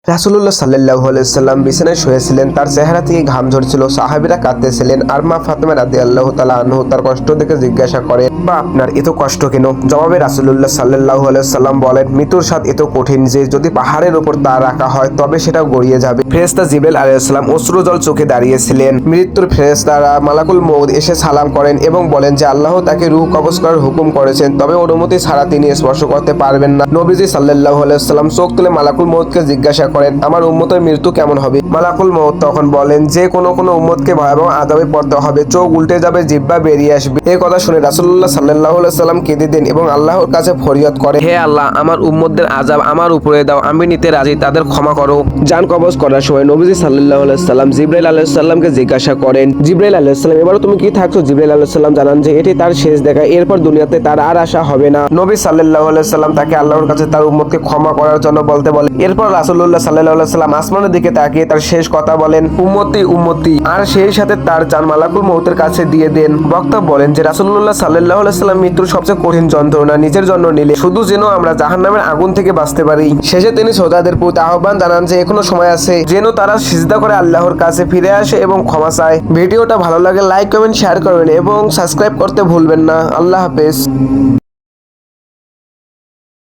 রাসূলুল্লাহ সাল্লাল্লাহু আলাইহি সাল্লাম বিছানায় শুয়েছিলেন, তার চেহারা থেকে ঘাম ঝরছিল, সাহাবীরা কাঁদতেছিলেন, আর মা ফাতেমা রাদিয়াল্লাহু তাআলা আনহু তার কষ্ট দেখে জিজ্ঞাসা করেন, বা আপনার এত কষ্ট কেন? জবাবে রাসূলুল্লাহ সাল্লাল্লাহু আলাইহি সাল্লাম বলেন, মৃত্যুর স্বাদ এত কঠিন যে যদি পাহাড়ের উপর তা রাখা হয় তবে সেটাও গড়িয়ে যাবে। ফেরেশতা জিবরাইল আলাইহিস সালাম অশ্রুজল চোখে দাঁড়িয়েছিলেন। মৃত্যুর ফেরেশতারা মালাকুল মউত এসে সালাম করেন এবং বলেন যে আল্লাহ তাকে রূহ কবজ করার হুকুম করেছেন, তবে অনুমতি ছাড়া তিনি স্পর্শ করতে পারবেন না। নবীজি সাল্লাল্লাহু আলাইহি সাল্লাম চোখ তুলে মালাকুল মউতকে জিজ্ঞাসা করেন, আমার উম্মতের মৃত্যু কেমন হবে? মালাকুল মউত তখন বলেন যে কোনো উম্মতকে ভয়াবহ আযাবে পড়তে হবে, চোখ উল্টে যাবে, জিহ্বা বেরিয়ে আসবে। এই কথা শুনে রাসূলুল্লাহ সাল্লাল্লাহু আলাইহি সাল্লাম কেঁদে দেন এবং আল্লাহর কাছে ফরিয়াদ করেন, হে আল্লাহ, আমার উম্মতদের আযাব আমার উপরে দাও, আমি নিতে রাজি, তাদের ক্ষমা করো। জান কবজ করার সময় নবীজি সাল্লাল্লাহু আলাইহি সাল্লাম জিবরাইল আলাইহিস সালামকে জিজ্ঞাসা করেন, জিবরাইল আলাইহিস সালাম, এবারে তুমি কি থাকছো? জিবরাইল আলাইহিস সালাম জানান যে এটি তার শেষ দেখা, এরপর দুনিয়াতে তার আর আশা হবে না। নবী সাল্লাল্লাহু আলাইহি সাল্লাম তাকে আল্লাহর কাছে তার উম্মতকে ক্ষমা করার জন্য বলতে বলেন। এরপর রাসূলুল্লাহ সাল্লাল্লাহু আলাইহি সাল্লাম আসমানের দিকে তাকিয়ে তার শেষ কথা বলেন, উম্মতি উম্মতি, আর সেই সাথে তার জান মালাকুল মউতের কাছে দিয়ে দেন। বক্তা বলেন যে রাসূলুল্লাহ সাল্লাল্লাহু আলাইহি সাল্লাম মৃত্যুর সবচেয়ে কঠিন যন্ত্রণা নিজের জন্য নিলে শুধু যেন আমরা জাহান্নামের আগুন থেকে বাঁচতে পারি। শেষে তিনি শ্রোতাদের প্রতি আহ্বান জানান যে এখনো সময় আছে, যেন তারা সিজদা করে আল্লাহর কাছে ফিরে আসে এবং ক্ষমা চায়। ভিডিওটা ভালো লাগে লাইক কমেন্ট শেয়ার করবেন এবং সাবস্ক্রাইব করতে ভুলবেন না। আল্লাহ হাফেজ।